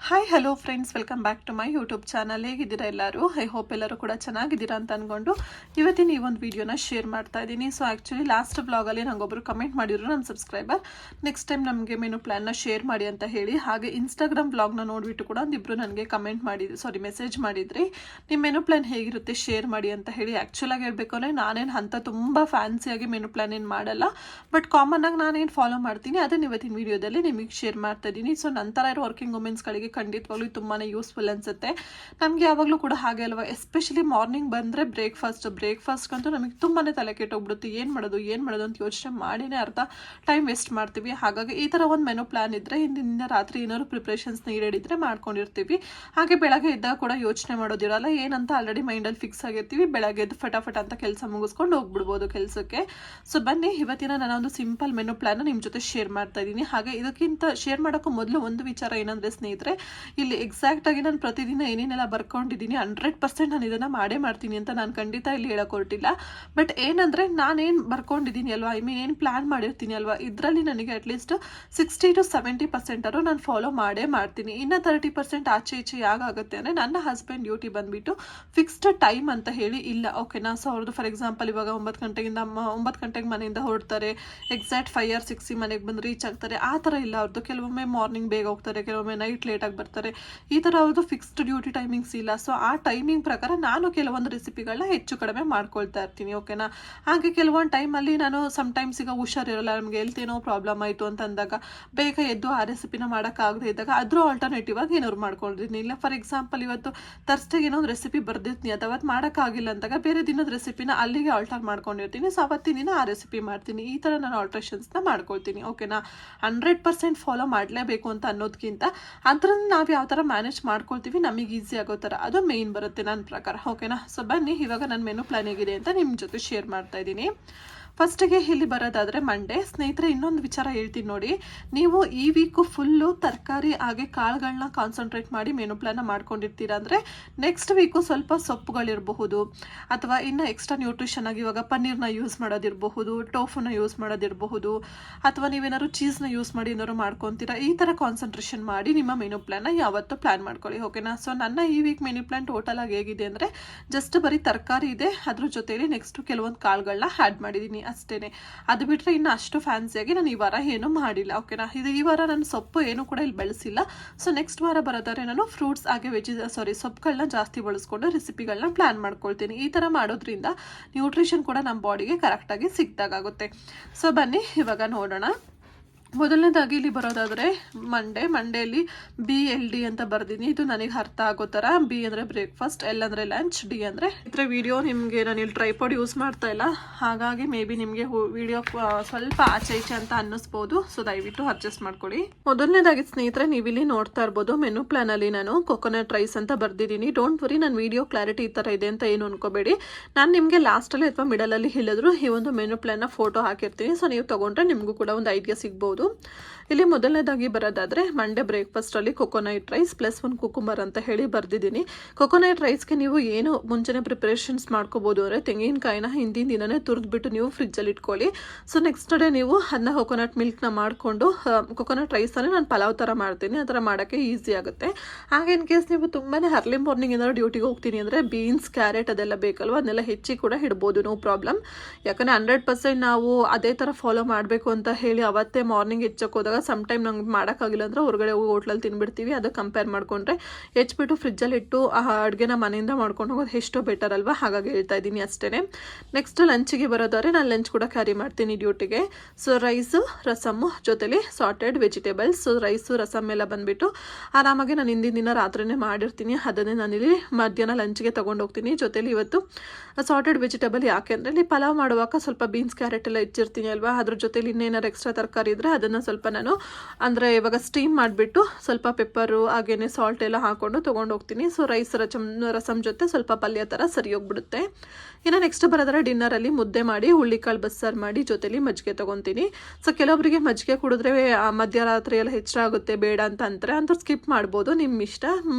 Hi hello friends, welcome back to my YouTube channel. ಹೇಗಿದ್ದೀರಾ ಎಲ್ಲರೂ? I hope ಎಲ್ಲರೂ ಕೂಡ ಚೆನ್ನಾಗಿದ್ದೀರಾ ಅಂತ ಅಂದ್ಕೊಂಡು ಇವತ್ತಿನ ಈ ಒಂದು ವಿಡಿಯೋನ ಶೇರ್ ಮಾಡ್ತಾ ಇದ್ದೀನಿ. ಸೊ ಆ್ಯಕ್ಚುಲಿ ಲಾಸ್ಟ್ ವ್ಲಾಗಲ್ಲಿ ನಂಗೊಬ್ಬರು ಕಮೆಂಟ್ ಮಾಡಿದ್ರು, ನಮ್ಮ ಸಬ್ಸ್ಕ್ರೈಬರ್, ನೆಕ್ಸ್ಟ್ ಟೈಮ್ ನಮಗೆ ಮೆನು ಪ್ಲ್ಯಾನ್ನ ಶೇರ್ ಮಾಡಿ ಅಂತ ಹೇಳಿ. ಹಾಗೆ ಇನ್ಸ್ಟಾಗ್ರಾಮ್ ವ್ಲಾಗ್ನ ನೋಡಿಬಿಟ್ಟು ಕೂಡ ಒಂದಿಬ್ಬರು ನನಗೆ ಕಮೆಂಟ್ ಮಾಡಿದ್ರು, ಮೆಸೇಜ್ ಮಾಡಿದ್ರಿ, ನಿಮ್ಮ ಮೆನು ಪ್ಲ್ಯಾನ್ ಹೇಗಿರುತ್ತೆ ಶೇರ್ ಮಾಡಿ ಅಂತ ಹೇಳಿ. ಆ್ಯಕ್ಚುಲಾಗಿ ಹೇಳಬೇಕು ಅಂದರೆ ನಾನೇನು ಅಂತ ತುಂಬ ಫ್ಯಾನ್ಸಿಯಾಗಿ ಮೆನು ಪ್ಲ್ಯಾನ್ ಏನು ಮಾಡಲ್ಲ, ಬಟ್ ಕಾಮನ್ನಾಗಿ ನಾನೇನು ಫಾಲೋ ಮಾಡ್ತೀನಿ ಅದನ್ನು ಇವತ್ತಿನ ವಿಡಿಯೋದಲ್ಲಿ ನಿಮಗೆ ಶೇರ್ ಮಾಡ್ತಾ ಇದ್ದೀನಿ. ಸೊ ನಂತರ ಇರೋ ವರ್ಕಿಂಗ್ ವುಮೆನ್ಸ್ಗಳಿಗೆ ಖಂಡಿತವಾಗ್ಲೂ ತುಂಬಾ ಯೂಸ್ಫುಲ್ ಅನಿಸುತ್ತೆ. ನಮಗೆ ಯಾವಾಗಲೂ ಕೂಡ ಹಾಗೆ ಅಲ್ವಾ, ಎಸ್ಪೆಷಲಿ ಮಾರ್ನಿಂಗ್ ಬಂದರೆ ಬ್ರೇಕ್ಫಾಸ್ಟ್ಗಂತೂ ನಮಗೆ ತುಂಬಾ ತಲೆ ಕೆಟ್ಟೋಗ್ಬಿಡುತ್ತೆ. ಏನು ಮಾಡೋದು ಅಂತ ಯೋಚನೆ ಮಾಡಿನೇ ಅರ್ಧ ಟೈಮ್ ವೇಸ್ಟ್ ಮಾಡ್ತೀವಿ. ಹಾಗಾಗಿ ಈ ಥರ ಒಂದು ಮೆನು ಪ್ಲಾನ್ ಇದ್ದರೆ ಹಿಂದಿನ ರಾತ್ರಿ ಏನಾದ್ರು ಪ್ರಿಪ್ರೇಷನ್ಸ್ ನೀಡೆಡ್ ಇದ್ದರೆ ಮಾಡ್ಕೊಂಡಿರ್ತೀವಿ. ಹಾಗೆ ಬೆಳಗ್ಗೆ ಇದ್ದಾಗ ಕೂಡ ಯೋಚನೆ ಮಾಡೋದಿರಲ್ಲ, ಏನಂತ ಆಲ್ರೆಡಿ ಮೈಂಡಲ್ಲಿ ಫಿಕ್ಸ್ ಆಗಿರ್ತೀವಿ. ಬೆಳಗ್ಗೆ ಎದ್ದು ಫಟಾಫಟ್ ಅಂತ ಕೆಲಸ ಮುಗಿಸ್ಕೊಂಡು ಹೋಗ್ಬಿಡ್ಬೋದು ಕೆಲಸಕ್ಕೆ. ಸೊ ಬನ್ನಿ, ಇವತ್ತಿನ ನಾನೊಂದು ಸಿಂಪಲ್ ಮೆನು ಪ್ಲಾನ್ ನಿಮ್ಮ ಜೊತೆ ಶೇರ್ ಮಾಡ್ತಾ ಇದ್ದೀನಿ. ಹಾಗೆ ಇದಕ್ಕಿಂತ ಶೇರ್ ಮಾಡೋಕ್ಕೂ ಮೊದಲು ಒಂದು ವಿಚಾರ ಏನಂದರೆ ಸ್ನೇಹಿತರೆ, ಇಲ್ಲಿ ಎಕ್ಸಾಕ್ಟಾಗಿ ನಾನು ಪ್ರತಿದಿನ ಏನೇನೆಲ್ಲ ಬರ್ಕೊಂಡಿದ್ದೀನಿ 100% ನಾನು ಇದನ್ನು ಮಾಡೇ ಮಾಡ್ತೀನಿ ಅಂತ ನಾನು ಖಂಡಿತ ಇಲ್ಲಿ ಹೇಳೋಕೆ ಹೊರಟಿಲ್ಲ. ಬಟ್ ಏನಂದರೆ ನಾನೇನು ಬರ್ಕೊಂಡಿದ್ದೀನಿ ಅಲ್ವಾ, ಏನು ಪ್ಲ್ಯಾನ್ ಮಾಡಿರ್ತೀನಿ ಅಲ್ವಾ, ಇದರಲ್ಲಿ ನನಗೆ ಅಟ್ಲೀಸ್ಟ್ 60 to 70% ನಾನು ಫಾಲೋ ಮಾಡೇ ಮಾಡ್ತೀನಿ. ಇನ್ನು 30% ಆಚೆ ಈಚೆ ಯಾಗಾಗುತ್ತೆ ಅಂದರೆ, ನನ್ನ ಹಸ್ಬೆಂಡ್ ಡ್ಯೂಟಿ ಬಂದುಬಿಟ್ಟು ಫಿಕ್ಸ್ಡ್ ಟೈಮ್ ಅಂತ ಹೇಳಿ ಇಲ್ಲ, ಓಕೆನಾ. ಸೊ ಅವ್ರದ್ದು ಫಾರ್ ಎಕ್ಸಾಂಪಲ್ ಇವಾಗ 9 ಗಂಟೆಗೆ ಮನೆಯಿಂದ ಹೊರಡ್ತಾರೆ, ಎಕ್ಸಾಕ್ಟ್ 5 or 6 ಮನೆಗೆ ಬಂದು ರೀಚ್ ಆಗ್ತಾರೆ. ಆ ಥರ ಇಲ್ಲ ಅವ್ರದ್ದು. ಕೆಲವೊಮ್ಮೆ ಮಾರ್ನಿಂಗ್ ಬೇಗ ಹೋಗ್ತಾರೆ, ಕೆಲವೊಮ್ಮೆ ನೈಟ್ ಲೇಟಾಗಿ ಬರ್ತಾರೆ. ಈ ಥರ ಅವ್ರದ್ದು ಫಿಕ್ಸ್ಡ್ ಡ್ಯೂಟಿ ಟೈಮಿಂಗ್ಸ್ ಇಲ್ಲ. ಸೊ ಆ ಟೈಮಿಂಗ್ ಪ್ರಕಾರ ನಾನು ಕೆಲವೊಂದು ರೆಸಿಪಿಗಳನ್ನ ಹೆಚ್ಚು ಕಡಿಮೆ ಮಾಡ್ಕೊಳ್ತಾ ಇರ್ತೀನಿ, ಓಕೆನಾ. ಹಾಗೆ ಕೆಲವೊಂದು ಟೈಮಲ್ಲಿ ನಾನು ಸಮ್ಟೈಮ್ಸ್ ಈಗ ಹುಷಾರಿರಲ್ಲ, ನಮಗೆ ಹೆಲ್ತ್ ಏನೋ ಪ್ರಾಬ್ಲಮ್ ಆಯಿತು ಅಂತ ಅಂದಾಗ ಬೇಗ ಎದ್ದು ಆ ರೆಸಿಪಿನ ಮಾಡೋಕ್ಕಾಗದೇ ಇದ್ದಾಗ ಅದ್ರ ಆಲ್ಟರ್ನೇಟಿವ್ ಆಗಿ ಏನಾದ್ರು ಮಾಡ್ಕೊಂಡಿರ್ತೀನಿ. ಇಲ್ಲ ಫಾರ್ ಎಕ್ಸಾಂಪಲ್ ಇವತ್ತು ಥರ್ಸ್ಡೇಗೆ ಏನೋ ಒಂದು ರೆಸಿಪಿ ಬರ್ದಿರ್ತೀನಿ, ಅಥವಾ ಅವತ್ತು ಮಾಡೋಕ್ಕಾಗಿಲ್ಲ ಅಂದಾಗ ಬೇರೆ ದಿನದ ರೆಸಿಪಿನ ಅಲ್ಲಿಗೆ ಆಲ್ಟರ್ ಮಾಡ್ಕೊಂಡಿರ್ತೀನಿ. ಸೊ ಅವತ್ತಿನ ದಿನ ಆ ರೆಸಿಪಿ ಮಾಡ್ತೀನಿ. ಈ ಥರ ನಾನು ಆಲ್ಟ್ರೇಷನ್ಸ್ನ ಮಾಡ್ಕೊಳ್ತೀನಿ, ಓಕೆನಾ. 100% ಫಾಲೋ ಮಾಡಲೇಬೇಕು ಅಂತ ಅನ್ನೋದಕ್ಕಿಂತ ಅದನ್ನು ನಾವು ಯಾವ ಥರ ಮ್ಯಾನೇಜ್ ಮಾಡ್ಕೊಳ್ತೀವಿ ನಮಗೆ ಈಸಿ ಆಗೋ ಥರ, ಅದು ಮೇಯ್ನ್ ಬರುತ್ತೆ ನನ್ನ ಪ್ರಕಾರ, ಓಕೆನಾ. ಸೊ ಬನ್ನಿ, ಇವಾಗ ನನ್ನ ಮೆನು ಪ್ಲಾನ್ ಹೇಗಿದೆ ಅಂತ ನಿಮ್ಮ ಜೊತೆ ಶೇರ್ ಮಾಡ್ತಾ ಇದ್ದೀನಿ. ಫಸ್ಟಿಗೆ ಇಲ್ಲಿ ಬರೋದಾದರೆ ಮಂಡೇ. ಸ್ನೇಹಿತರೆ, ಇನ್ನೊಂದು ವಿಚಾರ ಹೇಳ್ತೀನಿ ನೋಡಿ, ನೀವು ಈ ವೀಕು ಫುಲ್ಲು ತರಕಾರಿ ಹಾಗೆ ಕಾಳುಗಳನ್ನ ಕಾನ್ಸಂಟ್ರೇಟ್ ಮಾಡಿ ಮೆನು ಪ್ಲಾನ್ನ ಮಾಡ್ಕೊಂಡಿರ್ತೀರ ಅಂದರೆ, ನೆಕ್ಸ್ಟ್ ವೀಕು ಸ್ವಲ್ಪ ಸೊಪ್ಪುಗಳಿರಬಹುದು, ಅಥವಾ ಇನ್ನು ಎಕ್ಸ್ಟ್ರಾ ನ್ಯೂಟ್ರಿಷನ್ ಆಗಿ ಇವಾಗ ಪನ್ನೀರ್ನ ಯೂಸ್ ಮಾಡೋದಿರಬಹುದು, ಟೋಫುನ ಯೂಸ್ ಮಾಡೋದಿರಬಹುದು, ಅಥವಾ ನೀವೇನಾದ್ರು ಚೀಸ್ನ ಯೂಸ್ ಮಾಡಿ ಏನಾದ್ರು ಮಾಡ್ಕೊತೀರಾ. ಈ ಥರ ಕಾನ್ಸಂಟ್ರೇಷನ್ ಮಾಡಿ ನಿಮ್ಮ ಮೆನು ಪ್ಲಾನ್ನ ಯಾವತ್ತೂ ಪ್ಲ್ಯಾನ್ ಮಾಡ್ಕೊಳ್ಳಿ, ಓಕೆನಾ. ಸೊ ನನ್ನ ಈ ವೀಕ್ ಮೆನು ಪ್ಲಾನ್ ಟೋಟಲ್ ಆಗಿ ಹೇಗಿದೆ ಅಂದರೆ, ಜಸ್ಟ್ ಬರೀ ತರಕಾರಿ ಇದೆ, ಅದ್ರ ಜೊತೆಲಿ ನೆಕ್ಸ್ಟ್ ಕೆಲವೊಂದು ಕಾಳುಗಳನ್ನ ಆ್ಯಡ್ ಮಾಡಿದ್ದೀನಿ ಅಷ್ಟೇ. ಅದು ಬಿಟ್ಟರೆ ಇನ್ನು ಅಷ್ಟು ಫ್ಯಾನ್ಸಿಯಾಗಿ ನಾನು ಈ ವಾರ ಏನೂ ಮಾಡಿಲ್ಲ, ಓಕೆನಾ. ಈ ವಾರ ನಾನು ಸೊಪ್ಪು ಏನೂ ಕೂಡ ಇಲ್ಲಿ ಬೆಳೆಸಿಲ್ಲ. ಸೊ ನೆಕ್ಸ್ಟ್ ವಾರ ಬರೋದಾದ್ರೆ ನಾನು ಫ್ರೂಟ್ಸ್ ಹಾಗೆ ಸೊಪ್ಪುಗಳನ್ನ ಜಾಸ್ತಿ ಬಳಸ್ಕೊಂಡು ರೆಸಿಪಿಗಳನ್ನ ಪ್ಲ್ಯಾನ್ ಮಾಡ್ಕೊಳ್ತೀನಿ. ಈ ಥರ ಮಾಡೋದ್ರಿಂದ ನ್ಯೂಟ್ರಿಷನ್ ಕೂಡ ನಮ್ಮ ಬಾಡಿಗೆ ಕರೆಕ್ಟಾಗಿ ಸಿಕ್ದಾಗುತ್ತೆ. ಸೊ ಬನ್ನಿ ಇವಾಗ ನೋಡೋಣ. ಮೊದಲನೇದಾಗಿ ಇಲ್ಲಿ ಬರೋದಾದರೆ ಮಂಡೇಲಿ BLD ಅಂತ ಬರ್ದೀನಿ. ಇದು ನನಗೆ ಅರ್ಥ ಆಗೋ ಥರ. B ಅಂದರೆ ಬ್ರೇಕ್ಫಾಸ್ಟ್, L ಅಂದರೆ ಲಂಚ್, D ಅಂದರೆ ಇತರ. ವಿಡಿಯೋ ನಿಮಗೆ ನಾನು ಇಲ್ಲಿ ಟ್ರೈಪಾಡ್ ಯೂಸ್ ಮಾಡ್ತಾ ಇಲ್ಲ, ಹಾಗಾಗಿ ಮೇ ಬಿ ನಿಮಗೆ ವಿಡಿಯೋ ಸ್ವಲ್ಪ ಆಚೆ ಈಚೆ ಅಂತ ಅನ್ನಿಸ್ಬೋದು. ಸೊ ದಯವಿಟ್ಟು ಅಡ್ಜಸ್ಟ್ ಮಾಡ್ಕೊಳ್ಳಿ. ಮೊದಲನೇದಾಗಿ ಸ್ನೇಹಿತರೆ, ನೀವಿಲ್ಲಿ ನೋಡ್ತಾ ಇರ್ಬೋದು ಮೆನು ಪ್ಲಾನಲ್ಲಿ ನಾನು ಕೊಕೊನಟ್ ರೈಸ್ ಅಂತ ಬರ್ದಿದ್ದೀನಿ. ಡೋಂಟ್ ವರಿ, ನನ್ನ ವಿಡಿಯೋ ಕ್ಲಾರಿಟಿ ಈ ಥರ ಇದೆ ಅಂತ ಏನು ಅನ್ಕೋಬೇಡಿ. ನಾನು ನಿಮಗೆ ಲಾಸ್ಟಲ್ಲಿ ಅಥವಾ ಮಿಡಲಲ್ಲಿ ಹೇಳಿದ್ರು ಈ ಒಂದು ಮೆನು ಪ್ಲಾನ್ನ ಫೋಟೋ ಹಾಕಿರ್ತೀನಿ. ಸೊ ನೀವು ತೊಗೊಂಡ್ರೆ ನಿಮಗೂ ಕೂಡ ಒಂದು ಐಡಿಯಾ ಸಿಗ್ಬೋದು. ಇಲ್ಲಿ ಮೊದಲನೇದಾಗಿ ಬರೋದಾದರೆ ಮಂಡೇ ಬ್ರೇಕ್ಫಾಸ್ಟಲ್ಲಿ ಕೊಕೊನಟ್ ರೈಸ್ +1 ಕುಕುಂಬರ್ ಅಂತ ಹೇಳಿ ಬರ್ದಿದ್ದೀನಿ. ಕೊಕೊನಟ್ ರೈಸ್ಗೆ ನೀವು ಏನು ಮುಂಚೆನೇ ಪ್ರಿಪ್ರೇಷನ್ಸ್ ಮಾಡ್ಕೋಬೋದು ಅಂದರೆ, ತೆಂಗಿನಕಾಯಿನ ಹಿಂದಿನ ದಿನನೇ ತುರಿದ್ಬಿಟ್ಟು ನೀವು ಫ್ರಿಜ್ಜಲ್ಲಿ ಇಟ್ಕೊಳ್ಳಿ. ಸೊ ನೆಕ್ಸ್ಟ್ ಡೇ ನೀವು ಅದನ್ನ ಕೊಕೊನಟ್ ಮಿಲ್ಕ್ನ ಮಾಡಿಕೊಂಡು, ಕೊಕೊನಟ್ ರೈಸಲ್ಲಿ ನಾನು ಪಲಾವ್ ಥರ ಮಾಡ್ತೀನಿ, ಆ ಥರ ಮಾಡೋಕ್ಕೆ ಈಸಿ ಆಗುತ್ತೆ. ಹಾಗೆ ಇನ್ ಕೇಸ್ ನೀವು ತುಂಬಾ ಅರ್ಲಿ ಮಾರ್ನಿಂಗ್ ಏನಾದ್ರು ಡ್ಯೂಟಿಗೆ ಹೋಗ್ತೀನಿ ಅಂದರೆ ಬೀನ್ಸ್, ಕ್ಯಾರೆಟ್ ಅದೆಲ್ಲ ಬೇಕಲ್ವ, ಅದನ್ನೆಲ್ಲ ಹೆಚ್ಚಿ ಕೂಡ ಇಡ್ಬೋದು, ನೋ ಪ್ರಾಬ್ಲಮ್. ಯಾಕಂದರೆ 100% ನಾವು ಅದೇ ಥರ ಫಾಲೋ ಮಾಡಬೇಕು ಅಂತ ಹೇಳಿ ಅವತ್ತೇ ಮಾರ್ನಿಂಗ್ ಹೆಚ್ಚಕ್ಕೆ ಹೋದಾಗ ಸಮ್ಟೈಮ್ ನಂಗೆ ಮಾಡೋಕ್ಕಾಗಿಲ್ಲ ಅಂದರೆ ಹೊರಗಡೆ ಹೋಗಿ ಹೋಟ್ಲಲ್ಲಿ ತಿನ್ಬಿಡ್ತೀವಿ. ಅದಕ್ಕೆ ಕಂಪೇರ್ ಮಾಡಿಕೊಂಡ್ರೆ ಹೆಚ್ಚಿಬಿಟ್ಟು ಫ್ರಿಜ್ಜಲ್ಲಿ ಇಟ್ಟು ಆ ಅಡುಗೆನ ಮನೆಯಿಂದ ಮಾಡ್ಕೊಂಡು ಹೋಗೋದು ಎಷ್ಟೋ ಬೆಟರ್ ಅಲ್ವಾ, ಹಾಗಾಗಿ ಹೇಳ್ತಾ ಇದ್ದೀನಿ ಅಷ್ಟೇ. ನೆಕ್ಸ್ಟ್ ಲಂಚಿಗೆ ಬರೋದಾದ್ರೆ ನಾನು ಲಂಚ್ ಕೂಡ ಕ್ಯಾರಿ ಮಾಡ್ತೀನಿ ಡ್ಯೂಟಿಗೆ. ಸೊ ರೈಸು, ರಸಮ್ಮು, ಜೊತೆಲಿ sorted vegetables. So rice, rasam ಎಲ್ಲ ಬಂದುಬಿಟ್ಟು ಆರಾಮಾಗಿ ನಾನು ಹಿಂದಿನ ದಿನ ರಾತ್ರಿನೇ ಮಾಡಿರ್ತೀನಿ, ಅದನ್ನೇ ನಾನಿಲ್ಲಿ ಮಧ್ಯಾಹ್ನ ಲಂಚ್ಗೆ ತೊಗೊಂಡು ಹೋಗ್ತೀನಿ. ಜೊತೆಲಿ ಇವತ್ತು ಸಾರ್ಟೆಡ್ ವೆಜಿಟೇಬಲ್ ಯಾಕೆ ಅಂದರೆ, ಇಲ್ಲಿ ಪಲಾವ್ ಮಾಡುವಾಗ ಸ್ವಲ್ಪ ಬೀನ್ಸ್, ಕ್ಯಾರೆಟ್ ಎಲ್ಲ ಹೆಚ್ಚಿರ್ತೀನಿ ಅಲ್ವಾ, ಅದ್ರ ಜೊತೆಲಿ ಇನ್ನೇನಾರು ಎಕ್ಸ್ಟ್ರಾ ತರಕಾರಿ ಇದ್ದರೆ ಅದನ್ನು ಸ್ವಲ್ಪ ನಾನು ಅಂದರೆ ಇವಾಗ ಸ್ಟೀಮ್ ಮಾಡಿಬಿಟ್ಟು ಸ್ವಲ್ಪ ಪೆಪ್ಪರು ಹಾಗೇನೆ ಸಾಲ್ಟ್ ಎಲ್ಲ ಹಾಕ್ಕೊಂಡು ತೊಗೊಂಡು ಹೋಗ್ತೀನಿ. ಸೊ ರೈಸ್, ರಸಮ್ ಜೊತೆ ಸ್ವಲ್ಪ ಪಲ್ಯ ಥರ ಸರಿ ಹೋಗ್ಬಿಡುತ್ತೆ. ಇನ್ನು ನೆಕ್ಸ್ಟ್ ಬರೋದ್ರೆ ಡಿನ್ನರಲ್ಲಿ ಮುದ್ದೆ ಮಾಡಿ ಹುಳ್ಳಿಕಾಳು ಬಸ್ಸಾರು ಮಾಡಿ ಜೊತೆಲಿ ಮಜ್ಜಿಗೆ ತೊಗೊತೀನಿ. ಸೊ ಕೆಲವರಿಗೆ ಮಜ್ಜಿಗೆ ಕುಡಿದ್ರೆ ಮಧ್ಯರಾತ್ರಿ ಎಲ್ಲ ಹೆಚ್ಚಾಗುತ್ತೆ ಬೇಡ ಅಂತ ಅಂತಾರೆ, ಅಂತ ಸ್ಕಿಪ್ ಮಾಡ್ಬೋದು, ನಿಮ್ಮ ಇಷ್ಟ.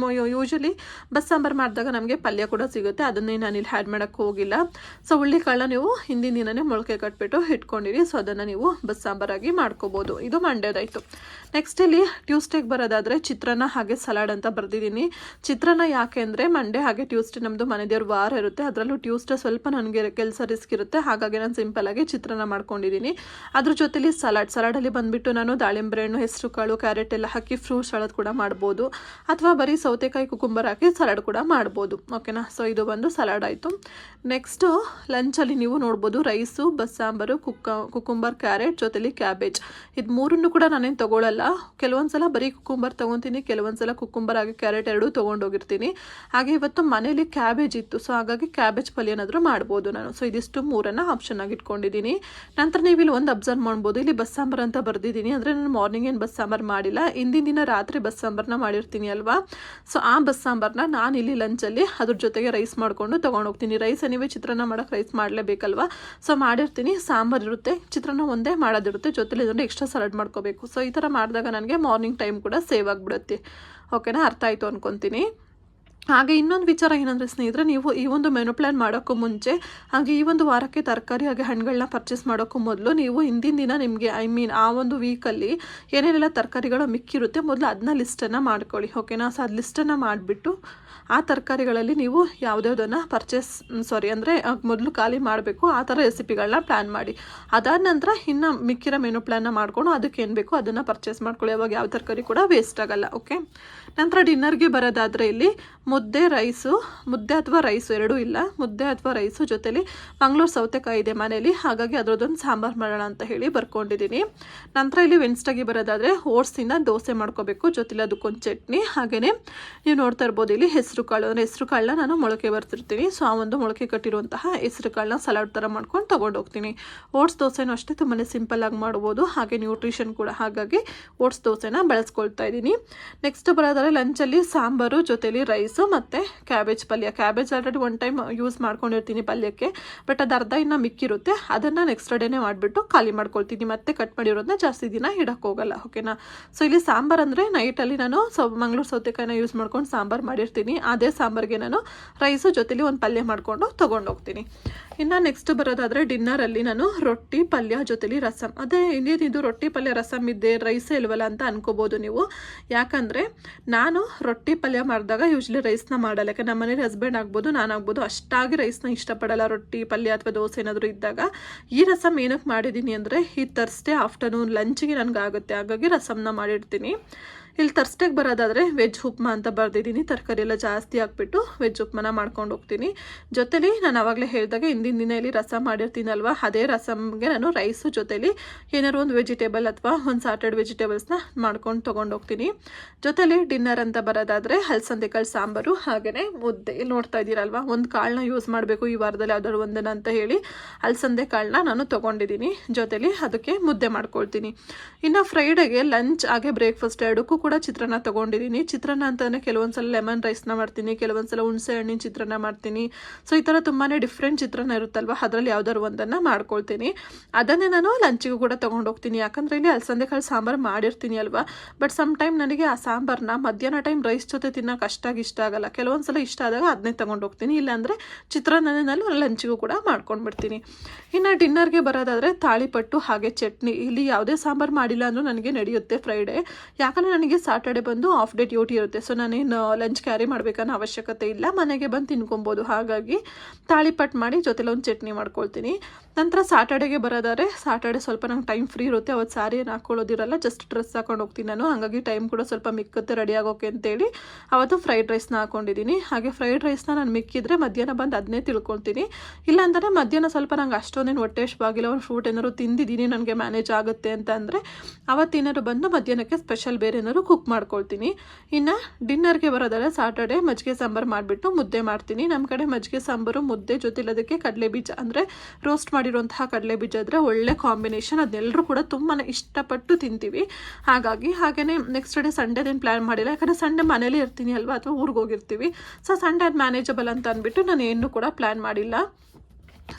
ಯೂಶಲಿ ಬಸ್ಸಾಂಬಾರು ಮಾಡಿದಾಗ ನಮಗೆ ಪಲ್ಯ ಕೂಡ ಸಿಗುತ್ತೆ, ಅದನ್ನೇ ನಾನು ಇಲ್ಲಿ ಆ್ಯಡ್ ಮಾಡೋಕ್ಕೆ ಹೋಗಿಲ್ಲ. ಸೊ ಹುಳ್ಳಿಕಾಳನ್ನ ನೀವು ಹಿಂದಿನ ದಿನನೇ ಮೊಳಕೆ ಕಟ್ಬಿಟ್ಟು ಇಟ್ಕೊಂಡಿರಿ. ಸೊ ಅದನ್ನು ನೀವು ಬಸ್ಸಾಂಬಾರಾಗಿ ಮಾಡ್ಕೋಬೋದು. ಇದು ಮಂಡೇ ಒಳ್ಳೆಯದಾಯಿತು. ನೆಕ್ಸ್ಟ್ ಇಲ್ಲಿ ಟ್ಯೂಸ್ಡೇಗೆ ಬರೋದಾದರೆ ಚಿತ್ರಾನ್ನ ಹಾಗೆ ಸಲಾಡ್ ಅಂತ ಬರೆದಿದ್ದೀನಿ. ಚಿತ್ರಾನ್ನ ಯಾಕೆ ಅಂದರೆ ಮಂಡೇ ಹಾಗೆ ಟ್ಯೂಸ್ಡೇ ನಮ್ಮದು ಮನೆ ದೇವ್ರ ವಾರ ಇರುತ್ತೆ, ಅದರಲ್ಲೂ ಟ್ಯೂಸ್ಡೇ ಸ್ವಲ್ಪ ನನಗೆ ಕೆಲಸ ರಿಸ್ಕ್ ಇರುತ್ತೆ, ಹಾಗಾಗಿ ನಾನು ಸಿಂಪಲ್ಲಾಗಿ ಚಿತ್ರಾನ್ನ ಮಾಡ್ಕೊಂಡಿದ್ದೀನಿ. ಅದ್ರ ಜೊತೆಲಿ ಸಲಾಡಲ್ಲಿ ಬಂದುಬಿಟ್ಟು ನಾನು ದಾಳಿಂಬೆ ಹಣ್ಣು, ಹೆಸರು ಕಾಳು, ಕ್ಯಾರೆಟ್ ಎಲ್ಲ ಹಾಕಿ ಫ್ರೂಟ್ ಸಲಾಡ್ ಕೂಡ ಮಾಡ್ಬೋದು, ಅಥವಾ ಬರೀ ಸೌತೆಕಾಯಿ ಕುಕುಂಬರ್ ಹಾಕಿ ಸಲಾಡ್ ಕೂಡ ಮಾಡ್ಬೋದು. ಓಕೆನಾ, ಸೊ ಇದು ಬಂದು ಸಲಾಡ್ ಆಯಿತು. ನೆಕ್ಸ್ಟು ಲಂಚಲ್ಲಿ ನೀವು ನೋಡ್ಬೋದು ರೈಸು, ಬಸ್ಸಾಂಬಾರು, ಕುಕುಂಬರ್, ಕ್ಯಾರೆಟ್ ಜೊತೆಲಿ ಕ್ಯಾಬೇಜ್. ಇದು ಮೂರನ್ನು ಕೂಡ ನಾನೇನು ತೊಗೊಳ್ಳಲ್ಲ. ಕೆಲವೊಂದು ಸಲ ಬರೀ ಕುಕುಂಬರ್ ತೊಗೊತೀನಿ, ಕೆಲವೊಂದು ಸಲ ಕುಕುಂಬರ್ ಹಾಗೆ ಕ್ಯಾರೆಟ್ ಎರಡೂ ತೊಗೊಂಡೋಗಿರ್ತೀನಿ. ಹಾಗೆ ಇವತ್ತು ಮನೇಲಿ ಕ್ಯಾಬೇಜ್ ಇತ್ತು, ಸೊ ಹಾಗಾಗಿ ಕ್ಯಾಬೇಜ್ ಪಲ್ಯ ಏನಾದರೂ ಮಾಡ್ಬೋದು ನಾನು. ಸೊ ಇದಿಷ್ಟು ಮೂರನ್ನು ಆಪ್ಷನ್ ಆಗಿ ಇಟ್ಕೊಂಡಿದ್ದೀನಿ. ನಂತರ ನೀವು ಇಲ್ಲಿ ಒಂದು ಅಬ್ಸರ್ವ್ ಮಾಡ್ಬೋದು, ಇಲ್ಲಿ ಬಸ್ಸಾಂಬಾರು ಅಂತ ಬರ್ದಿದ್ದೀನಿ. ಅಂದರೆ ನಾನು ಮಾರ್ನಿಂಗ್ ಏನು ಬಸ್ಸಾಂಬಾರು ಮಾಡಿಲ್ಲ, ಹಿಂದಿನ ದಿನ ರಾತ್ರಿ ಬಸ್ಸಾಂಬಾರನ್ನ ಮಾಡಿರ್ತೀನಿ ಅಲ್ವಾ. ಸೊ ಆ ಬಸ್ಸಾಂಬಾರನ್ನ ನಾನು ಇಲ್ಲಿ ಲಂಚಲ್ಲಿ ಅದ್ರ ಜೊತೆಗೆ ರೈಸ್ ಮಾಡಿಕೊಂಡು ತೊಗೊಂಡೋಗ್ತೀನಿ. ರೈಸ್ ನೀವೇ ಚಿತ್ರಾನ್ನ ಮಾಡೋಕ್ಕೆ ರೈಸ್ ಮಾಡಲೇಬೇಕಲ್ವಾ, ಸೊ ಮಾಡಿರ್ತೀನಿ. ಸಾಂಬಾರು ಇರುತ್ತೆ, ಚಿತ್ರಾನ್ನ ಒಂದೇ ಮಾಡೋದಿರುತ್ತೆ, ಜೊತೆಲಿ ಇದನ್ನು ಎಕ್ಸ್ಟ್ರಾ ಸಲಾಡ್ ಮಾಡ್ಕೋಬೇಕು. ಸೊ ಈ ಥರ ಮಾಡಿದಾಗ ನನಗೆ ಮಾರ್ನಿಂಗ್ ಟೈಮ್ ಕೂಡ ಸೇವ್ ಆಗಿಬಿಡುತ್ತೆ. ಓಕೆನಾ, ಅರ್ಥ ಆಯಿತು ಅನ್ಕೊತೀನಿ. ಹಾಗೆ ಇನ್ನೊಂದು ವಿಚಾರ ಏನಂದರೆ ಸ್ನೇಹಿತರೆ, ನೀವು ಈ ಒಂದು ಮೆನು ಪ್ಲ್ಯಾನ್ ಮಾಡೋಕ್ಕೂ ಮುಂಚೆ ಹಾಗೆ ಈ ಒಂದು ವಾರಕ್ಕೆ ತರಕಾರಿ ಹಾಗೆ ಹಣ್ಣುಗಳನ್ನ ಪರ್ಚೇಸ್ ಮಾಡೋಕ್ಕೂ ಮೊದಲು ನೀವು ಹಿಂದಿನ ದಿನ ನಿಮಗೆ ಆ ಒಂದು ವೀಕಲ್ಲಿ ಏನೇನೆಲ್ಲ ತರಕಾರಿಗಳು ಮಿಕ್ಕಿರುತ್ತೆ ಮೊದಲು ಅದನ್ನ ಲಿಸ್ಟನ್ನು ಮಾಡ್ಕೊಳ್ಳಿ. ಓಕೆನಾ, ಸೊ ಅದು ಲಿಸ್ಟನ್ನು ಮಾಡಿಬಿಟ್ಟು ಆ ತರಕಾರಿಗಳಲ್ಲಿ ನೀವು ಯಾವುದ್ಯಾವುದನ್ನು ಅಂದರೆ ಮೊದಲು ಖಾಲಿ ಮಾಡಬೇಕು, ಆ ಥರ ರೆಸಿಪಿಗಳನ್ನ ಪ್ಲ್ಯಾನ್ ಮಾಡಿ. ಅದಾದ ನಂತರ ಇನ್ನು ಮಿಕ್ಕಿರೋ ಮೆನು ಪ್ಲ್ಯಾನ್ನ ಮಾಡಿಕೊಂಡು ಅದಕ್ಕೆ ಏನು ಬೇಕೋ ಅದನ್ನು ಪರ್ಚೇಸ್ ಮಾಡ್ಕೊಳ್ಳಿ. ಅವಾಗ ಯಾವ ತರಕಾರಿ ಕೂಡ ವೇಸ್ಟ್ ಆಗಲ್ಲ. ಓಕೆ, ನಂತರ ಡಿನ್ನರ್ಗೆ ಬರೋದಾದರೆ ಇಲ್ಲಿ ಮುದ್ದೆ ಅಥವಾ ರೈಸು ಎರಡೂ ಇಲ್ಲ, ಮುದ್ದೆ ಅಥವಾ ರೈಸು ಜೊತೆಲಿ ಮಂಗಳೂರು ಸೌತೆಕಾಯಿ ಇದೆ ಮನೇಲಿ, ಹಾಗಾಗಿ ಅದರದ್ದೊಂದು ಸಾಂಬಾರು ಮಾಡೋಣ ಅಂತ ಹೇಳಿ ಬರ್ಕೊಂಡಿದ್ದೀನಿ. ನಂತರ ಇಲ್ಲಿ ವೆನ್ಸ್ಡೇಗೆ ಬರೋದಾದರೆ ಓಟ್ಸಿಂದ ದೋಸೆ ಮಾಡ್ಕೋಬೇಕು, ಜೊತೆಲಿ ಅದಕ್ಕೊಂದು ಚಟ್ನಿ. ಹಾಗೆಯೇ ನೀವು ನೋಡ್ತಾ ಇರ್ಬೋದು ಇಲ್ಲಿ ಹೆಸರು ಕಾಳನ್ನ ನಾನು ಮೊಳಕೆ ಬರ್ತಿರ್ತೀನಿ. ಸೊ ಆ ಒಂದು ಮೊಳಕೆ ಕಟ್ಟಿರುವಂತಹ ಹೆಸರು ಕಾಳನ್ನ ಸಲಾಡ್ ಥರ ಮಾಡ್ಕೊಂಡು ತೊಗೊಂಡೋಗ್ತೀನಿ. ಓಟ್ಸ್ ದೋಸೆನೂ ಅಷ್ಟೇ ತುಂಬಾ ಸಿಂಪಲ್ಲಾಗಿ ಮಾಡ್ಬೋದು, ಹಾಗೆ ನ್ಯೂಟ್ರಿಷನ್ ಕೂಡ, ಹಾಗಾಗಿ ಓಟ್ಸ್ ದೋಸೆನ ಬಳಸ್ಕೊಳ್ತಾ ಇದ್ದೀನಿ. ನೆಕ್ಸ್ಟ್ ಬರೋದಾದ್ರೆ ಲಂಚಲ್ಲಿ ಸಾಂಬಾರು ಜೊತೆಲಿ ರೈಸು ಮತ್ತು ಕ್ಯಾಬೇಜ್ ಪಲ್ಯ. Cabbage already one time use ಮಾಡ್ಕೊಂಡಿರ್ತೀನಿ ಪಲ್ಯಕ್ಕೆ, ಬಟ್ ಅದು ಅರ್ಧ ಇನ್ನು ಮಿಕ್ಕಿರುತ್ತೆ, ಅದನ್ನು ನೆಕ್ಸ್ಟ್ ಡೇನೇ ಮಾಡಿಬಿಟ್ಟು ಖಾಲಿ ಮಾಡ್ಕೊಳ್ತೀನಿ. ಮತ್ತೆ ಕಟ್ ಮಾಡಿರೋದನ್ನ ಜಾಸ್ತಿ ದಿನ ಇಡಕ್ಕೆ ಹೋಗಲ್ಲ. ಓಕೆನಾ, ಸೊ ಇಲ್ಲಿ ಸಾಂಬಾರು ಅಂದರೆ ನೈಟಲ್ಲಿ ನಾನು ಮಂಗಳೂರು ಸೌತೆಕಾಯಿನ ಯೂಸ್ ಮಾಡ್ಕೊಂಡು ಸಾಂಬಾರು ಮಾಡಿರ್ತೀನಿ. ಅದೇ ಸಾಂಬಾರಿಗೆ ನಾನು ರೈಸು ಜೊತೆಲಿ ಒಂದು ಪಲ್ಯ ಮಾಡಿಕೊಂಡು ತೊಗೊಂಡೋಗ್ತೀನಿ. ಇನ್ನು ನೆಕ್ಸ್ಟ್ ಬರೋದಾದರೆ ಡಿನ್ನರಲ್ಲಿ ನಾನು ರೊಟ್ಟಿ ಪಲ್ಯ ಜೊತೆಲಿ ರಸಮ್. ಅದೇ ಇನ್ನೇನಿದು ರೊಟ್ಟಿ ಪಲ್ಯ ರಸಮ್ ಇದ್ದೆ ರೈಸೇ ಇಲ್ವಲ್ಲ ಅಂತ ಅನ್ಕೋಬೋದು ನೀವು. ಯಾಕಂದರೆ ನಾನು ರೊಟ್ಟಿ ಪಲ್ಯ ಮಾಡಿದಾಗ ಯೂಶ್ವಲಿ ರೈಸ್ನ ಮಾಡಲ್ಲ. ಯಾಕೆ ನಮ್ಮ ಮನೇಲಿ ಹಸ್ಬೆಂಡ್ ಆಗ್ಬೋದು, ನಾನಾಗ್ಬೋದು ಅಷ್ಟಾಗಿ ರೈಸ್ನ ಇಷ್ಟಪಡಲ್ಲ. ರೊಟ್ಟಿ ಪಲ್ಯ ಅಥವಾ ದೋಸೆ ಏನಾದರೂ ಇದ್ದಾಗ ಈ ರಸಮ್ ಏನಕ್ಕೆ ಮಾಡಿದ್ದೀನಿ ಅಂದರೆ ಈ ಥರ್ಸ್ಡೇ ಆಫ್ಟರ್ನೂನ್ ಲಂಚಿಗೆ ನನಗಾಗುತ್ತೆ, ಹಾಗಾಗಿ ರಸಮ್ನ ಮಾಡಿರ್ತೀನಿ. ಇಲ್ಲಿ ಥರ್ಸ್ಡೇಗೆ ಬರೋದಾದರೆ ವೆಜ್ ಉಪ್ಮಾ ಅಂತ ಬರೆದಿದ್ದೀನಿ. ತರಕಾರಿ ಎಲ್ಲ ಜಾಸ್ತಿ ಹಾಕ್ಬಿಟ್ಟು ವೆಜ್ ಉಪ್ಮಾನ ಮಾಡ್ಕೊಂಡು ಹೋಗ್ತೀನಿ. ಜೊತೆಲಿ ನಾನು ಆವಾಗಲೇ ಹೇಳಿದಾಗ ಹಿಂದಿನ ದಿನ ಇಲ್ಲಿ ರಸಮ್ ಮಾಡಿರ್ತೀನಲ್ವ, ಅದೇ ರಸಮ್ಗೆ ನಾನು ರೈಸು ಜೊತೆಲಿ ಏನಾದ್ರು ಒಂದು ವೆಜಿಟೇಬಲ್ ಅಥವಾ ಒಂದು ಸಾಟೆಡ್ ವೆಜಿಟೇಬಲ್ಸ್ನ ಮಾಡ್ಕೊಂಡು ತೊಗೊಂಡೋಗ್ತೀನಿ. ಜೊತೆಲಿ ಡಿನ್ನರ್ ಅಂತ ಬರೋದಾದರೆ ಹಲಸಂದೆಕಾಳು ಸಾಂಬಾರು, ಹಾಗೆಯೇ ಮುದ್ದೆ. ಇಲ್ಲಿ ನೋಡ್ತಾ ಇದ್ದೀರಲ್ವ, ಒಂದು ಕಾಳನ್ನ ಯೂಸ್ ಮಾಡಬೇಕು ಈ ವಾರದಲ್ಲಿ ಯಾವ್ದಾದ್ರು ಒಂದನ್ನು ಅಂತ ಹೇಳಿ ಹಲಸಂದೆ ಕಾಳನ್ನ ನಾನು ತೊಗೊಂಡಿದ್ದೀನಿ. ಜೊತೆಲಿ ಅದಕ್ಕೆ ಮುದ್ದೆ ಮಾಡ್ಕೊಳ್ತೀನಿ. ಇನ್ನು ಫ್ರೈಡೆಗೆ ಲಂಚ್ ಹಾಗೆ ಬ್ರೇಕ್ಫಾಸ್ಟ್ ಎರಡಕ್ಕೂ ಕೂಡ ಚಿತ್ರಾನ್ನ ತೊಗೊಂಡಿದ್ದೀನಿ. ಚಿತ್ರಾನ್ನ ಅಂತಲೇ ಕೆಲವೊಂದ್ಸಲ ಲೆಮನ್ ರೈಸ್ನ ಮಾಡ್ತೀನಿ, ಕೆಲವೊಂದ್ಸಲ ಹುಣಸೆ ಹಣ್ಣಿನ ಚಿತ್ರಾನ್ನ ಮಾಡ್ತೀನಿ. ಸೊ ಈ ಥರ ತುಂಬಾ ಡಿಫ್ರೆಂಟ್ ಚಿತ್ರಾನ್ನ ಇರುತ್ತಲ್ವ, ಅದರಲ್ಲಿ ಯಾವ್ದಾದ್ರು ಒಂದನ್ನು ಮಾಡ್ಕೊಳ್ತೀನಿ. ಅದನ್ನೇ ನಾನು ಲಂಚಿಗೂ ಕೂಡ ತೊಗೊಂಡೋಗ್ತೀನಿ. ಯಾಕಂದರೆ ಇಲ್ಲಿ ಅಲಸಂದೆಕಾಳು ಸಾಂಬಾರು ಮಾಡಿರ್ತೀನಿ ಅಲ್ವಾ, ಬಟ್ ಸಮ್ ಟೈಮ್ ನನಗೆ ಆ ಸಾಂಬಾರನ್ನ ಮಧ್ಯಾಹ್ನ ಟೈಮ್ ರೈಸ್ ಜೊತೆ ತಿನ್ನೋಕೆ ಅಷ್ಟಾಗಿ ಇಷ್ಟ ಆಗಲ್ಲ. ಕೆಲವೊಂದ್ಸಲ ಇಷ್ಟ ಆದಾಗ ಅದನ್ನೇ ತೊಗೊಂಡೋಗ್ತೀನಿ, ಇಲ್ಲಾಂದರೆ ಚಿತ್ರಾನ್ನನಲ್ಲಿ ಲಂಚಿಗೂ ಕೂಡ ಮಾಡ್ಕೊಂಡ್ಬಿಡ್ತೀನಿ. ಇನ್ನು ಡಿನ್ನರ್ಗೆ ಬರೋದಾದರೆ ತಾಳಿಪಟ್ಟು ಹಾಗೆ ಚಟ್ನಿ. ಇಲ್ಲಿ ಯಾವುದೇ ಸಾಂಬಾರು ಮಾಡಿಲ್ಲ ಅಂದರೂ ನನಗೆ ನಡೆಯುತ್ತೆ ಫ್ರೈಡೇ. ಯಾಕಂದರೆ ನನಗೆ ಸಾಟರ್ಡೆ ಬಂದು ಆಫ್ ಡೇ ಡ್ಯೂಟಿ ಇರುತ್ತೆ. ಸೊ ನಾನೇನು ಲಂಚ್ ಕ್ಯಾರಿ ಮಾಡಬೇಕನ್ನೋ ಅವಶ್ಯಕತೆ ಇಲ್ಲ, ಮನೆಗೆ ಬಂದು ತಿನ್ಕೊಬೋದು. ಹಾಗಾಗಿ ತಾಳಿಪಟ್ಟು ಮಾಡಿ ಜೊತೆಲಿ ಒಂದು ಚಟ್ನಿ ಮಾಡ್ಕೊಳ್ತೀನಿ. ನಂತರ ಸಾಟರ್ಡೆಗೆ ಬರೋದಾದ್ರೆ ಸಾಟರ್ಡೆ ಸ್ವಲ್ಪ ನಂಗೆ ಟೈಮ್ ಫ್ರೀ ಇರುತ್ತೆ, ಅವತ್ತು ಸಾರಿ ಏನು ಹಾಕ್ಕೊಳ್ಳೋದಿರಲ್ಲ, ಜಸ್ಟ್ ಡ್ರೆಸ್ ಹಾಕೊಂಡು ಹೋಗ್ತೀನಿ ನಾನು. ಹಾಗಾಗಿ ಟೈಮ್ ಕೂಡ ಸ್ವಲ್ಪ ಮಿಕ್ಕತ್ತೆ ರೆಡಿ ಆಗೋಕೆ ಅಂತೇಳಿ ಅವತ್ತು ಫ್ರೈಡ್ ರೈಸ್ನ ಹಾಕೊಂಡಿದ್ದೀನಿ. ಹಾಗೆ ಫ್ರೈಡ್ ರೈಸ್ನ ನಾನು ಮಿಕ್ಕಿದ್ರೆ ಮಧ್ಯಾಹ್ನ ಬಂದು ಅದನ್ನೇ ತಿಳ್ಕೊಳ್ತೀನಿ. ಇಲ್ಲಾಂದರೆ ಮಧ್ಯಾಹ್ನ ಸ್ವಲ್ಪ ನಂಗೆ ಅಷ್ಟೊಂದೇನು ಹೊಟ್ಟೆ ಆಗಿಲ್ಲ, ಒಂದು ಫ್ರೂಟ್ ಏನಾದ್ರು ತಿಂದಿದ್ದೀನಿ ನನಗೆ ಮ್ಯಾನೇಜ್ ಆಗುತ್ತೆ ಅಂತ ಅಂದರೆ ಅವತ್ತೇನಾದ್ರು ಬಂದು ಮಧ್ಯಾಹ್ನಕ್ಕೆ ಸ್ಪೆಷಲ್ ಬೇರೆ ಏನಾದ್ರು ಕುಕ್ ಮಾಡ್ಕೊಳ್ತೀನಿ. ಇನ್ನು ಡಿನ್ನರ್ಗೆ ಬರೋದಾದ್ರೆ ಸಾಟರ್ಡೆ ಮಜ್ಜಿಗೆ ಸಾಂಬಾರು ಮಾಡಿಬಿಟ್ಟು ಮುದ್ದೆ ಮಾಡ್ತೀನಿ. ನಮ್ಮ ಕಡೆ ಮಜ್ಜಿಗೆ ಸಾಂಬಾರು ಮುದ್ದೆ ಜೊತೆಲಿ ಅದಕ್ಕೆ ಕಡಲೆ ಬೀಜ ಅಂದರೆ ರೋಸ್ಟ್ ಮಾಡಿರುವಂತಹ ಕಡಲೆ ಬೀಜ ಆದರೆ ಒಳ್ಳೆ ಕಾಂಬಿನೇಷನ್. ಅದನ್ನೆಲ್ಲರೂ ಕೂಡ ತುಂಬಾ ಇಷ್ಟಪಟ್ಟು ತಿಂತೀವಿ. ಹಾಗೆಯೇ ನೆಕ್ಸ್ಟ್ ಡೇ ಸಂಡೇದೇನು ಪ್ಲ್ಯಾನ್ ಮಾಡಿಲ್ಲ, ಯಾಕಂದರೆ ಸಂಡೇ ಮನೇಲಿ ಇರ್ತೀನಿ ಅಲ್ವಾ, ಅಥವಾ ಊರಿಗೆ ಹೋಗಿರ್ತೀವಿ. ಸೊ ಸಂಡೇ ಅದು ಮ್ಯಾನೇಜಬಲ್ ಅಂತ ಅಂದ್ಬಿಟ್ಟು ನಾನು ಏನೂ ಕೂಡ ಪ್ಲ್ಯಾನ್ ಮಾಡಿಲ್ಲ.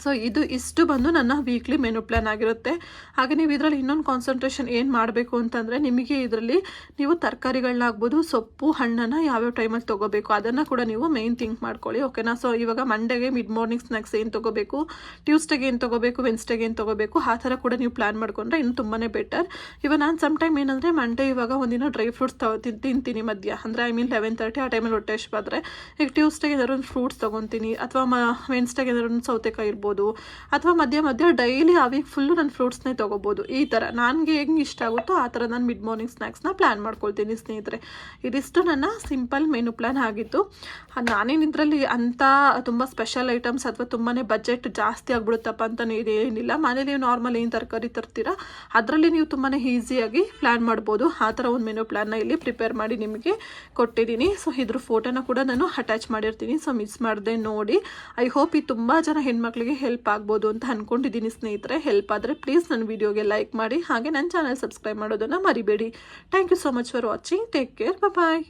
ಸೊ ಇಷ್ಟು ಬಂದು ನನ್ನ ವೀಕ್ಲಿ ಮೆನು ಪ್ಲ್ಯಾನ್ ಆಗಿರುತ್ತೆ. ಹಾಗೆ ನೀವು ಇದರಲ್ಲಿ ಇನ್ನೊಂದು ಕಾನ್ಸಂಟ್ರೇಷನ್ ಏನು ಮಾಡಬೇಕು ಅಂತಂದರೆ, ನಿಮಗೆ ಇದರಲ್ಲಿ ನೀವು ತರಕಾರಿಗಳನ್ನಾಗ್ಬೋದು, ಸೊಪ್ಪು, ಹಣ್ಣನ್ನು ಯಾವ್ಯಾವ ಟೈಮಲ್ಲಿ ತೊಗೋಬೇಕು ಅದನ್ನು ಕೂಡ ನೀವು ಮೇಯ್ನ್ ಥಿಂಕ್ ಮಾಡ್ಕೊಳ್ಳಿ, ಓಕೆನಾ. ಸೊ ಇವಾಗ ಮಂಡೇಗೆ ಮಿಡ್ ಮಾರ್ನಿಂಗ್ ಸ್ನ್ಯಾಕ್ಸ್ ಏನು ತೊಗೋಬೇಕು, ಟ್ಯೂಸ್ಡೇಗೆ ಏನು ತೊಗೋಬೇಕು, ವೆನ್ಸ್ಡೇಗೆ ಏನು ತೊಗೋಬೇಕು, ಆ ಥರ ಕೂಡ ನೀವು ಪ್ಲ್ಯಾನ್ ಮಾಡ್ಕೊಂಡ್ರೆ ಇನ್ನು ತುಂಬಾ ಬೆಟರ್. ಇವಾಗ ನಾನು ಸಮ್ ಟೈಮ್ ಏನಂದರೆ ಮಂಡೇ ಇವಾಗ ಒಂದಿನ ಡ್ರೈ ಫ್ರೂಟ್ಸ್ ತಿಂತೀನಿ ಮಧ್ಯ, ಅಂದರೆ ಐ ಮೀನ್ 11:30 ಆ ಟೈಮಲ್ಲಿ ಹೊಟ್ಟೆ ಹಸಿವಾದ್ರೆ. ಈಗ ಟ್ಯೂಸ್ಡೇಗೆ ಏನಾದ್ರು ಒಂದು ಫ್ರೂಟ್ಸ್ ತೊಗೊತೀನಿ, ಅಥವಾ ವೆನ್ಸ್ಡೇಗೆ ಏನಾದ್ರು ಒಂದು ಸೌತೆಕಾಯಿ ಇರ್ಬೋದು, ಅಥವಾ ಮಧ್ಯ ಡೈಲಿ ಆ ವೀಕ್ ಫುಲ್ಲು ನಾನು ಫ್ರೂಟ್ಸ್ನೇ ತೊಗೋಬೋದು. ಈ ಥರ ನನಗೆ ಹೆಂಗೆ ಇಷ್ಟ ಆಗುತ್ತೋ ಆ ಥರ ನಾನು ಮಿಡ್ ಮಾರ್ನಿಂಗ್ ಸ್ನ್ಯಾಕ್ಸ್ನ ಪ್ಲ್ಯಾನ್ ಮಾಡ್ಕೊಳ್ತೀನಿ ಸ್ನೇಹಿತರೆ. ಇದಿಷ್ಟು ನನ್ನ ಸಿಂಪಲ್ ಮೆನು ಪ್ಲ್ಯಾನ್ ಆಗಿತ್ತು. ನಾನೇನು ಇದರಲ್ಲಿ ಅಂಥ ತುಂಬ ಸ್ಪೆಷಲ್ ಐಟಮ್ಸ್ ಅಥವಾ ತುಂಬಾ ಬಜೆಟ್ ಜಾಸ್ತಿ ಆಗಿಬಿಡುತ್ತಪ್ಪ ಅಂತಲೇ ಇದೇನಿಲ್ಲ. ಮನೇಲಿ ನೀವು ನಾರ್ಮಲ್ ಏನು ತರಕಾರಿ ತರ್ತೀರಾ ಅದರಲ್ಲಿ ನೀವು ತುಂಬಾ ಈಸಿಯಾಗಿ ಪ್ಲ್ಯಾನ್ ಮಾಡ್ಬೋದು. ಆ ಥರ ಒಂದು ಮೆನು ಪ್ಲ್ಯಾನ್ನ ಇಲ್ಲಿ ಪ್ರಿಪೇರ್ ಮಾಡಿ ನಿಮಗೆ ಕೊಟ್ಟಿದ್ದೀನಿ. ಸೊ ಇದ್ರ ಫೋಟೋನ ಕೂಡ ನಾನು ಅಟ್ಯಾಚ್ ಮಾಡಿರ್ತೀನಿ, ಸೊ ಮಿಸ್ ಮಾಡದೆ ನೋಡಿ. ಐ ಹೋಪ್ ಇದು ತುಂಬ ಜನ ಹೆಣ್ಮಕ್ಳಿಗೆ ಹೆಲ್ಪ್ ಆಗ್ಬೋದು ಅಂತ ಅಂದ್ಕೊಂಡಿದ್ದೀನಿ ಸ್ನೇಹಿತರೆ. ಹೆಲ್ಪ್ ಆದರೆ ಪ್ಲೀಸ್ ನನ್ನ ವಿಡಿಯೋಗೆ ಲೈಕ್ ಮಾಡಿ, ಹಾಗೆ ನನ್ನ ಚಾನಲ್ ಸಬ್ಸ್ಕ್ರೈಬ್ ಮಾಡೋದನ್ನು ಮರಿಬೇಡಿ. Thank you so much for watching. Take care, bye.